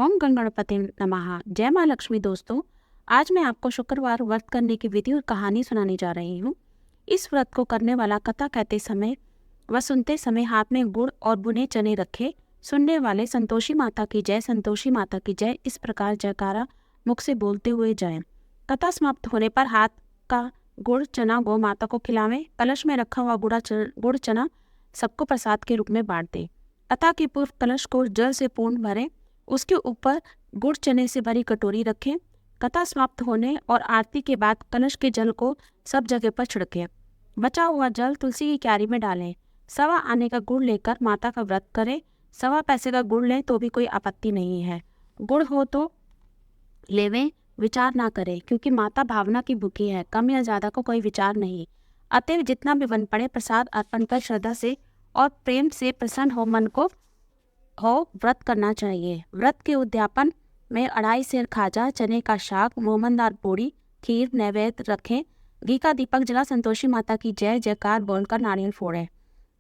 ओम गण गणपति नमः। जय माँ लक्ष्मी। दोस्तों, आज मैं आपको शुक्रवार व्रत करने की विधि और कहानी सुनाने जा रही हूँ। इस व्रत को करने वाला कथा कहते समय व सुनते समय हाथ में गुड़ और भुने चने रखे। सुनने वाले संतोषी माता की जय, संतोषी माता की जय, इस प्रकार जयकारा मुख से बोलते हुए जाएं। कथा समाप्त होने पर हाथ का गुड़ चना गौ माता को खिलावें। कलश में रखा हुआ गुड़ चना सबको प्रसाद के रूप में बांट दें। कथा के पूर्व कलश को जल से पूर्ण भरें। उसके ऊपर गुड़ चने से भरी कटोरी रखें। कथा समाप्त होने और आरती के बाद कलश के जल को सब जगह पर छिड़कें। बचा हुआ जल तुलसी की क्यारी में डालें। 1.25 आने का गुड़ लेकर माता का व्रत करें। 1.25 पैसे का गुड़ लें तो भी कोई आपत्ति नहीं है। गुड़ हो तो लेवें, विचार ना करें, क्योंकि माता भावना की भूखी है। कम या ज्यादा को कोई विचार नहीं। अतएव जितना भी बन पड़े प्रसाद अर्पण कर श्रद्धा से और प्रेम से प्रसन्न हो मन को व्रत करना चाहिए। व्रत के उद्यापन में 2.5 सेर खाजा, चने का शाक, मोमनदार पूड़ी, खीर नैवेद्य रखें। घी का दीपक जला संतोषी माता की जय जयकार बोलकर नारियल फोड़ें।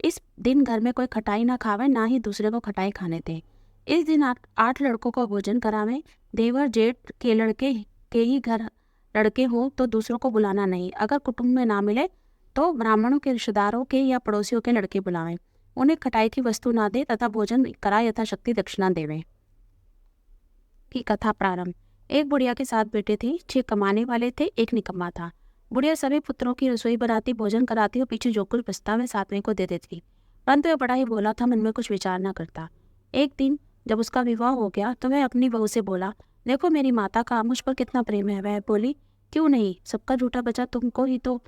इस दिन घर में कोई खटाई ना खावे, ना ही दूसरे को खटाई खाने दें। इस दिन 8 लड़कों को भोजन करावें। देवर जेठ के लड़के के ही घर लड़के हो तो दूसरों को बुलाना नहीं। अगर कुटुंब में ना मिले तो ब्राह्मणों के, रिश्तेदारों के या पड़ोसियों के लड़के बुलावें। उन्हें खटाई की वस्तु ना दे तथा भोजन करा यथाशक्ति दक्षिणा देवें। की कथा प्रारंभ। एक बुढ़िया के 7 बेटे थे। 6 कमाने वाले थे, एक निकम्मा था। बुढ़िया सभी पुत्रों की रसोई बनाती, भोजन कराती और पीछे जो कुछ बचता वह 7वें को दे देती। परंतु वह बड़ा ही भोला था, मन में कुछ विचार न करता। एक दिन जब उसका विवाह हो गया तो वह अपनी बहू से बोला, देखो मेरी माता का मुझ पर कितना प्रेम है। वह बोली, क्यों नहीं, सबका झूठा बचा तुमको ही तो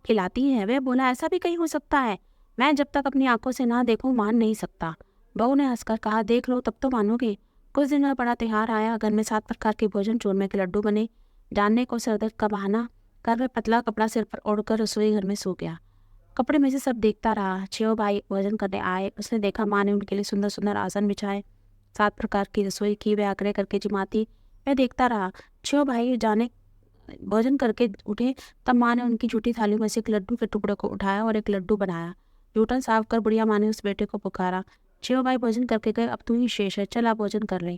खिलाती है। वह बोला, ऐसा भी कहीं हो सकता है? मैं जब तक अपनी आंखों से ना देखूं मान नहीं सकता। बहू ने हंसकर कहा, देख लो तब तो मानोगे। कुछ दिन में बड़ा त्योहार आया। घर में 7 प्रकार के भोजन, चूरमे के लड्डू बने। जानने को सरदर्द का बहाना कर वह पतला कपड़ा सिर पर ओढ़कर रसोई घर में सो गया। कपड़े में से सब देखता रहा। 6 भाई भोजन करने आए। उसने देखा माँ ने उनके लिए सुंदर सुंदर आसन बिछाए, 7 प्रकार की रसोई की। वह आग्रह करके जिमाती। वह देखता रहा। 6 भाई जाने भोजन करके उठे तब माँ ने उनकी झूठी थाली में से एक लड्डू के टुकड़े को उठाया और एक लड्डू बनाया। जूठन साफ कर बुढ़िया माँ ने उस बेटे को पुकारा। 6 भाई भोजन करके गए, अब तू ही शेष है, चला भोजन कर ले।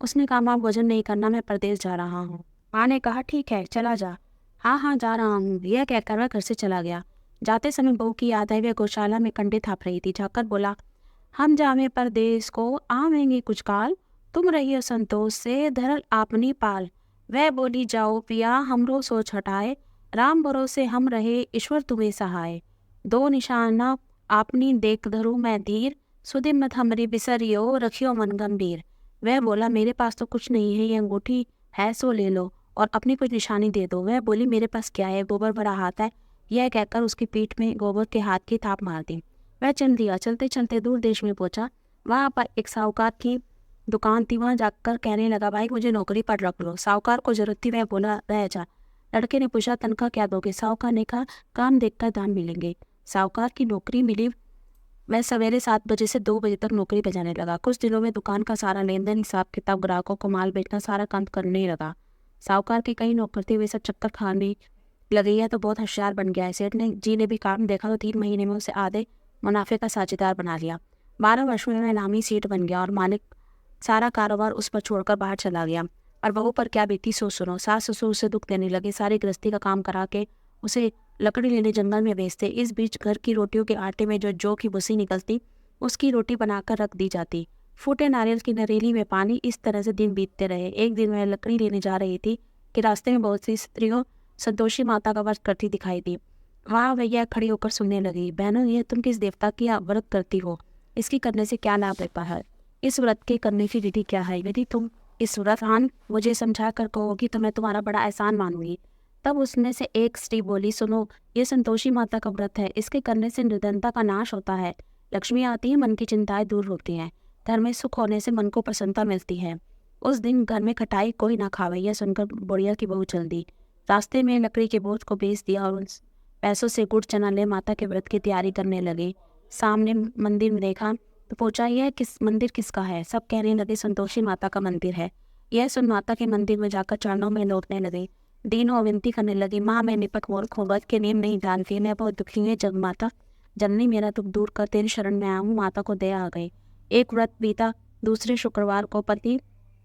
उसने कहा, माँ भोजन नहीं करना, मैं परदेश जा रहा हूँ। माँ ने कहा, ठीक है चला जा। हाँ हाँ जा रहा हूँ, यह कहकर वह घर से चला गया। जाते समय बहू की याद आई। वह गौशाला में कंडे थाप रही थी। जाकर बोला, हम जावे परदेश को, आवेंगे कुछ काल, तुम रहियो संतोष से, धरल आपनी पाल। वह बोली, जाओ पिया हमरो सोच हटाए, राम भरोसे हम रहे, ईश्वर तुम्हें सहाय। 2 निशाना आपनी देख धरू मैं धीर, सुधि मत हमरी बिसरियो, रखियो मन गंभीर। वह बोला, मेरे पास तो कुछ नहीं है, ये अंगूठी है सो ले लो और अपनी कुछ निशानी दे दो। वह बोली, मेरे पास क्या है, गोबर भरा हाथ है। यह कहकर उसकी पीठ में गोबर के हाथ की थाप मार दी। वह चल दिया। चलते चलते दूर देश में पहुंचा। वहां पर एक साहूकार की दुकान थी। वहां जाकर कहने लगा, भाई मुझे नौकरी पर रख लो। साहूकार को जरूरत थी। वह बोला, रह जा। लड़के ने पूछा, तनख्वाह क्या दोगे? साहूकार ने कहा, काम देखकर दाम मिलेंगे। साहूकार की नौकरी मिली। वह सवेरे 7 बजे से 2 बजे तक नौकरी बजाने लगा। कुछ दिनों में दुकान का सारा लेन देन, हिसाब किताब, ग्राहकों को माल बेचना, सारा काम करने लगा। साहूकार के कई नौकर थे, वे सब चक्कर खाने लगे। यह तो बहुत होशियार बन गया है। सेठ ने जी ने भी काम देखा तो 3 महीने में उसे आधे मुनाफे का साझेदार बना लिया। 12 वर्ष में वह नामी सेठ बन गया और मालिक सारा कारोबार उस पर छोड़कर बाहर चला गया। और बहू पर क्या बीती सो सुनो। सास ससुर उसे दुख देने लगे। सारी गृहस्थी का काम करा के उसे लकड़ी लेने जंगल में बेचते। इस बीच घर की रोटियों के आटे में जो जौ की भूसी निकलती, उसकी रोटी बनाकर रख दी जाती। फूटे नारियल की नरेली में पानी। इस तरह से दिन बीतते रहे। एक दिन वह लकड़ी लेने जा रही थी कि रास्ते में बहुत सी स्त्रियों संतोषी माता का व्रत करती दिखाई दी। वहाँ वह खड़ी होकर सुनने लगी, बहनों ये तुम किस देवता की व्रत करती हो? इसकी करने से क्या लाभ रहता है? इस व्रत के करने की विधि क्या है? यदि तुम इस व्रत मुझे समझा कर कहोगी तो मैं तुम्हारा बड़ा एहसान मानूंगी। तब उसमें से एक स्त्री बोली, सुनो, ये संतोषी माता का व्रत है। इसके करने से निर्धनता का नाश होता है, लक्ष्मी आती है, मन की चिंताएं दूर होती हैं, घर में सुख होने से मन को प्रसन्नता मिलती है। उस दिन घर में खटाई कोई ना खावे। यह सुनकर बुढ़िया की बहू चल दी। रास्ते में लकड़ी के बोझ को बेच दिया और उन पैसों से गुड़ चना ले माता के व्रत की तैयारी करने लगे। सामने मंदिर में देखा तो पूछा, यह मंदिर किसका है? सब कहने लगे, संतोषी माता का मंदिर है। यह सुन माता के मंदिर में जाकर चरणों में लौटने लगे। दीनों विनती करने लगी, माँ मैं निपक मूर्ख हूँ, व्रत के नियम नहीं जानती, मैं बहुत दुखी हूँ। जग माता जननी मेरा दुख दूर कर, तेरी शरण में आऊँ। माता को दया आ गई। एक व्रत बीता। दूसरे शुक्रवार को पति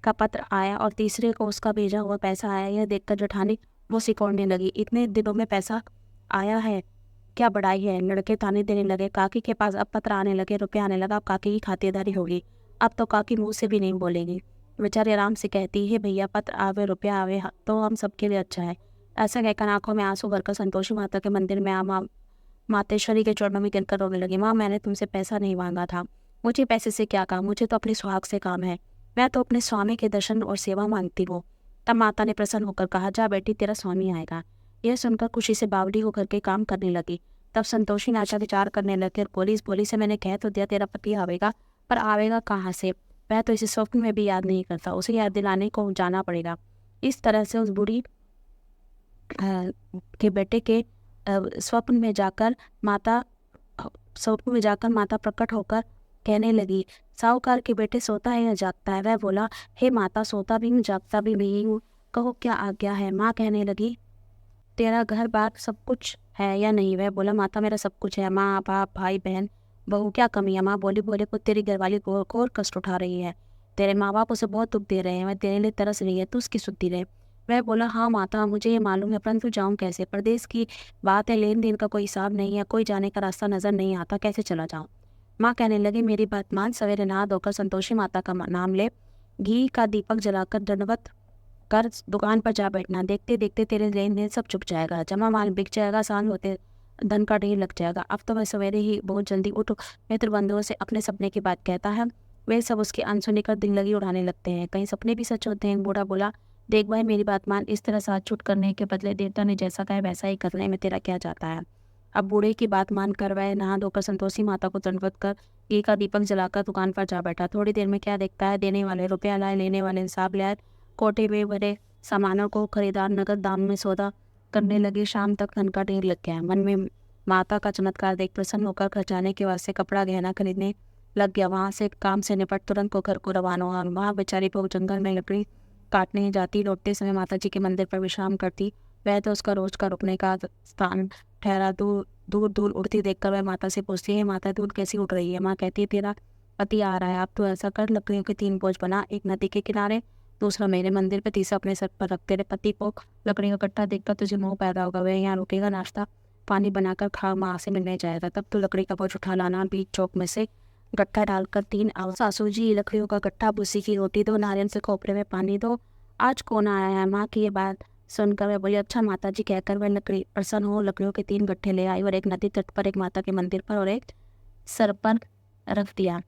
का पत्र आया और तीसरे को उसका भेजा हुआ पैसा आया। यह देखकर जेठानी वो सिकोड़ने लगी। इतने दिनों में पैसा आया है, क्या बड़ाई है। लड़के ताने देने लगे। काकी के पास अब पत्र आने लगे, रुपया आने लगा। अब काकी की खातिरदारी होगी। अब तो काकी मुंह से भी नहीं बोलेगी। बेचारी आराम से कहती है, भैया पत्र आवे रुपया आवे तो हम सबके लिए अच्छा है। ऐसा कहकर आंखों में आंसू भरकर संतोषी माता के मंदिर में मातेश्वरी के चरणों में गिरकर रोने लगी। माँ, मैंने तुमसे पैसा नहीं मांगा था, मुझे पैसे से क्या काम, मुझे तो अपने सुहाग से काम है। मैं तो अपने स्वामी के दर्शन और सेवा मांगती हूँ। तब माता ने प्रसन्न होकर कहा, जा बेटी, तेरा स्वामी आएगा। यह सुनकर खुशी से बावली होकर के काम करने लगी। तब संतोषी नाचा विचार करने लगी और बोली से मैंने कह तो दिया तेरा पति आवेगा, पर आवेगा कहाँ से। वह तो इसे स्वप्न में भी याद नहीं करता, उसे याद दिलाने को जाना पड़ेगा। इस तरह से उस बूढ़ी के बेटे के स्वप्न में जाकर माता प्रकट होकर कहने लगी, साहूकार के बेटे सोता है या जागता है। वह बोला, हे माता, सोता भी हूँ जागता भी नहीं हूँ, कहो क्या आज्ञा है। माँ कहने लगी, तेरा घर बार सब कुछ है या नहीं। वह बोला, माता मेरा सब कुछ है, माँ बाप भाई बहन बहू, क्या कमी है। माँ बोली, को तेरी घरवाली घोर कष्ट उठा रही है, तेरे माँ बाप उसे बहुत दुख दे रहे हैं, वह तेरे लिए तरस रही है, तू उसकी सुधती रहे। वह बोला, हाँ माता मुझे ये मालूम है, परंतु जाऊँ कैसे। प्रदेश की बात है, लेन देन का कोई हिसाब नहीं है, कोई जाने का रास्ता नजर नहीं आता, कैसे चला जाऊँ। माँ कहने लगी, मेरी बात मान, सवेरे नहा धोकर संतोषी माता का नाम ले, घी का दीपक जलाकर दंडवत कर दुकान पर जा बैठना। देखते देखते तेरे लेन देन सब चुक जाएगा, जमा माल बिक जाएगा, साल होते धन का ढेर लग जाएगा। अब तो वह सवेरे ही बहुत जल्दी उठ मित्र बंधुओं से अपने सपने की बात कहता है। वे सब उसकी अनसुनी कर दिल लगी उड़ाने लगते हैं। कहीं सपने भी सच होते हैं। बूढ़ा बोला, देख भाई मेरी बात मान, इस तरह साथ छूट करने के बदले देवता ने जैसा कहा वैसा ही करने में तेरा क्या जाता है। अब बूढ़े की बात मान कर वह नहा धोकर संतोषी माता को दंडवत कर घी का दीपक जलाकर दुकान पर जा बैठा। थोड़ी देर में क्या देखता है, देने वाले रुपया लाए, लेने वाले हिसाब लाए, कोटे में भरे सामानों को खरीदार नगद दाम में सौदा करने लगे। शाम तक धन का ढेर लग गया। मन में माता का चमत्कार देख प्रसन्न होकर घर जाने के वास्ते कपड़ा गहना खरीदने लग गया। वहाँ से काम से निपट तुरंत को घर को रवाना हुआ। वहाँ बेचारी को जंगल में लकड़ी काटने जाती, लौटते समय माता जी के मंदिर पर विश्राम करती। वह तो उसका रोज का रुकने का स्थान ठहरा। दूर दूर उड़ती देखकर वह माता से पूछती है, माता दूर कैसी उड़ रही है। माँ कहती है, तेरा पति आ रहा है, अब तो ऐसा कर, लकड़ियों के 3 बोझ बना, एक नदी के किनारे, दूसरा मेरे मंदिर पे, तीसरा अपने सर पर रख। तेरे पति को लकड़ी का कट्टा देखकर तुझे मोह पैदा होगा, वह यहाँ रुकेगा, नाश्ता पानी बनाकर खा, माँ से मिलने जाएगा। तब तो लकड़ी का बोझ उठा लाना, बीच चौक में से गट्ठा डालकर 3 सासू जी, लकड़ियों का गट्ठा, भूसी की रोटी दो, नारियल से खोपरे में पानी दो, आज कौन आया है। माँ की ये बात सुनकर वह बोली, अच्छा माता जी, कहकर वह लकड़ी प्रसन्न हो लकड़ियों के 3 गट्ठे ले आई और एक नदी तट पर, एक माता के मंदिर पर और एक सर पर रख दिया।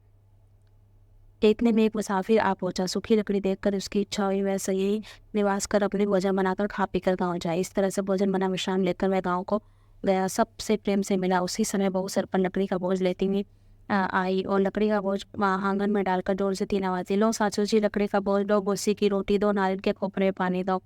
इतने में एक मुसाफिर आ पहुंचा। सूखी लकड़ी देखकर उसकी इच्छा हुई वह सही निवास कर अपने भोजन बनाकर खा पीकर गाँव जाए। इस तरह से भोजन बना विश्राम लेकर वह गाँव को गया। सबसे प्रेम से मिला। उसी समय बहू सर पर लकड़ी का बोझ लेती हुई आई और लकड़ी का बोझ आंगन में डालकर जोर से 3 आवाज़ दी, लो सासू जी लकड़ी का बोझ दो, भूसी की रोटी दो, नारियल के खोपरे में पानी दो,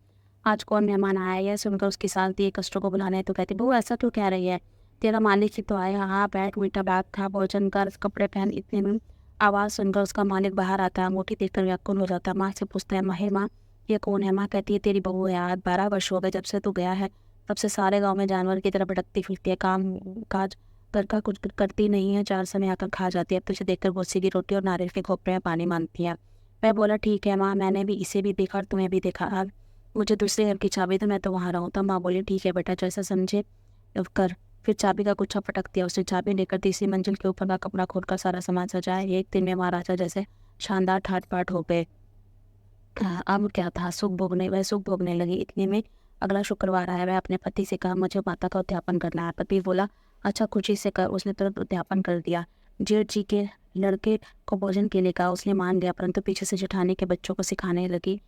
आज कौन मेहमान आया। यह सुनकर उसकी सास दिए कष्टों को बुलाने तो कहती, बहू ऐसा क्यों कह रही है, तेरा मालिक ही तो आया, हाँ बैठ, मीठा बात खा, भोजन कर, कपड़े पहन। इतने में आवाज़ सुनकर उसका मालिक बाहर आता है। अंगूठी देखकर व्याकुल हो जाता है। माँ से पूछता है, माँ ये कौन है। माँ कहती है, तेरी बहू है, आज 12 वर्ष हो गए जब से तू गया है, तब से सारे गांव में जानवर की तरह भटकती फिरती है, काम काज घर का कुछ करती नहीं है, 4 समय आकर खा जाती है। अब तुझे देखकर भूसी की रोटी और नारियल के खोपरे में पानी मांगती है। मैं बोला, ठीक है माँ, मैंने भी इसे भी देखा और तुम्हें भी देखा, अब मुझे दूसरे घर की चाबी तो मैं तो वहाँ रहूँ। तब माँ बोली, ठीक है बेटा, जैसा समझे कर। फिर चाबी का गुच्छा पटक दिया। उसने चाबी लेकर तीसरी मंजिल के ऊपर का कपड़ा खोलकर सारा सामान सजाया। एक दिन में महाराजा जैसे शानदार ठाट बाट हो गए। अब क्या था, सुख भोगने लगी। इतने में अगला शुक्रवार आया। वह अपने पति से कहा, मुझे माता का उद्यापन करना है। पति बोला, अच्छा खुशी से कर। उसने तुरंत उद्यापन कर दिया। जेठ जी के लड़के को भोजन के लिए कहा, उसने मान लिया, परंतु पीछे से जेठानी के बच्चों को सिखाने लगी,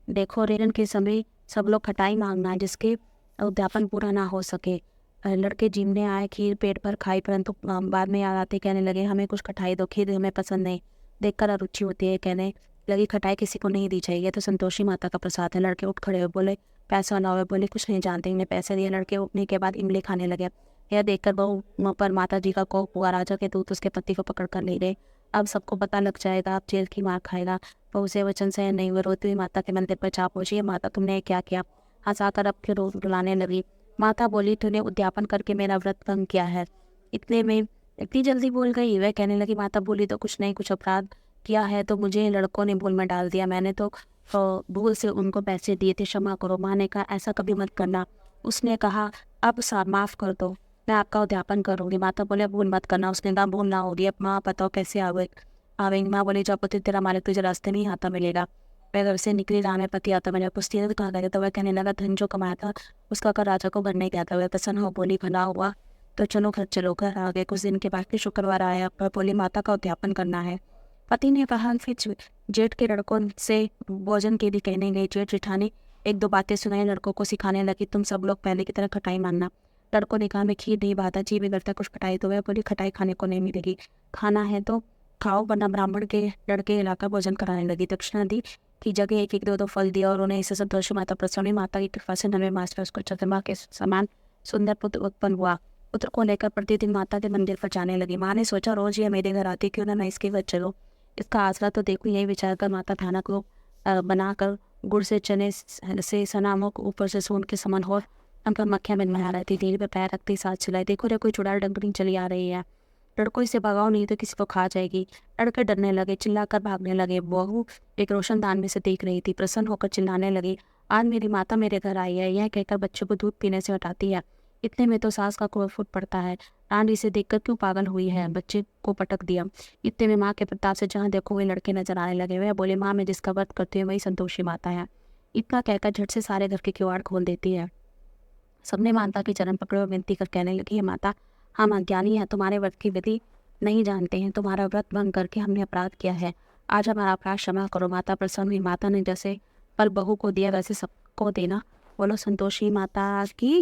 देखो रेलन के समय सब लोग खटाई मांगना है, जिसके उद्यापन पूरा ना हो सके। लड़के जिमने आए, खीर पेट भर खाई, परंतु बाद में याद आते कहने लगे, हमें कुछ खटाई दो, खीर हमें पसंद नहीं। देखकर अरुचि होती है, कहने लगी, खटाई किसी को नहीं दी चाहिए, तो संतोषी माता का प्रसाद है। लड़के उठ खड़े हुए, बोले, पैसा लाओ। बोले, कुछ नहीं जानते। इन्हें पैसे दिए। लड़के उठने के बाद इमली खाने लगे। यह देखकर बहू पर माता जी का कोप हुआ। राजा के दूत उसके पति को पकड़ कर ले गए। अब सबको पता लग जाएगा, अब जेल की मार खाएगा। बहू से वचन सहन नहीं हुए, रोती हुई माता के मंदिर पर जा पहुंची। माता, तुमने क्या किया। हंसाकर अब के रोज रुलाने लगी। माता बोली, तूने उद्यापन करके मेरा व्रत भंग किया है। इतने में इतनी जल्दी बोल गई। वह कहने लगी, माता बोली तो कुछ नहीं, कुछ अपराध किया है तो मुझे लड़कों ने भूल में डाल दिया, मैंने तो भूल से उनको पैसे दिए थे, क्षमा करो। माँ ने कहा ऐसा कभी मत करना। उसने कहा अब माफ़ कर दो, मैं आपका उद्यापन करूँगी। माता बोले भूल मत करना। उसने कहा भूल ना होगी। अब माँ बताओ कैसे आवेंगे। माँ बोली जब पति तेरा मालिक तुझे रास्ते नहीं आता मिलेगा। मैं घर से निकली, राह में पति आता मिला। पुस्तिया ने कहा गया तो वह कहने लगा धन जो कमाया था उसका कर राजा को भरने गया था। वह प्रसन्न हो बोली भला हुआ तो चलो घर चलो। घर आ गए। कुछ दिन के बाद फिर शुक्रवार आया पर बोली माता का उद्यापन करना है। पति ने कहा फिर जेठ के लड़कों से भोजन के लिए कहने गई। जेठ जेठानी एक दो बातें सुनाई, लड़कों को सिखाने लगी तुम सब लोग पहले की तरह खटाई मानना। लड़कों ने कहा मैं खीर नहीं खाता, जी बिगड़ता कुछ खटाई तो। वह बोली खटाई खाने को नहीं मिलेगी, खाना है तो खाओ। वरना ब्राह्मण के लड़के इलाका भोजन कराने लगी। दक्षिणा दी की जगह एक एक दो दो फल दिया और उन्हें इससे संतोष माता प्रसन्न हुई। माता की कृपा से नवे मास में उसको चंद्रमा के समान सुंदर पुत्र उत्पन्न हुआ। पुत्र को लेकर प्रतिदिन माता के मंदिर पर जाने लगी। माँ ने सोचा रोज ये मेरे घर आती, क्यों ना मैं इसके घर चलूँ, इसका आसरा तो देखूँ। यही विचार कर माता खाना को बनाकर गुड़ से चने से सनामों को ऊपर से सोन के समान हो उनका मक्खियाँ बनवा रही थी। धीरे पे पैर रखते ही साथ चिल्लाई देखो रे कोई चुड़ैल डंगरी चली आ रही है, लड़कों इसे भगाओ नहीं तो किसी को खा जाएगी। लड़के डरने लगे, चिल्लाकर भागने लगे। बहू एक रोशनदान में से देख रही थी, प्रसन्न होकर चिल्लाने लगी आज मेरी माता मेरे घर आई है। यह कहकर बच्चे को दूध पीने से हटाती है। इतने में तो सास का क्रोध फूट पड़ता है, रानी इसे देखकर क्यों पागल हुई है, बच्चे को पटक दिया। इतने में माँ के प्रताप से जहाँ देखो वे लड़के नजर आने लगे। वह बोले माँ मैं जिसका व्रत करती हूँ वही संतोषी माता है। इतना कहकर झट से सारे घर के किवाड़ खोल देती है। सबने माता के चरण पकड़े और विनती कर कहने लगी हे माता हम अज्ञानी हैं, तुम्हारे व्रत की विधि नहीं जानते हैं, तुम्हारा व्रत भंग करके हमने अपराध किया है, आज हमारा अपराध क्षमा करो। माता प्रसन्न हुई। माता ने जैसे फल बहू को दिया वैसे सबको देना। बोलो संतोषी माता की।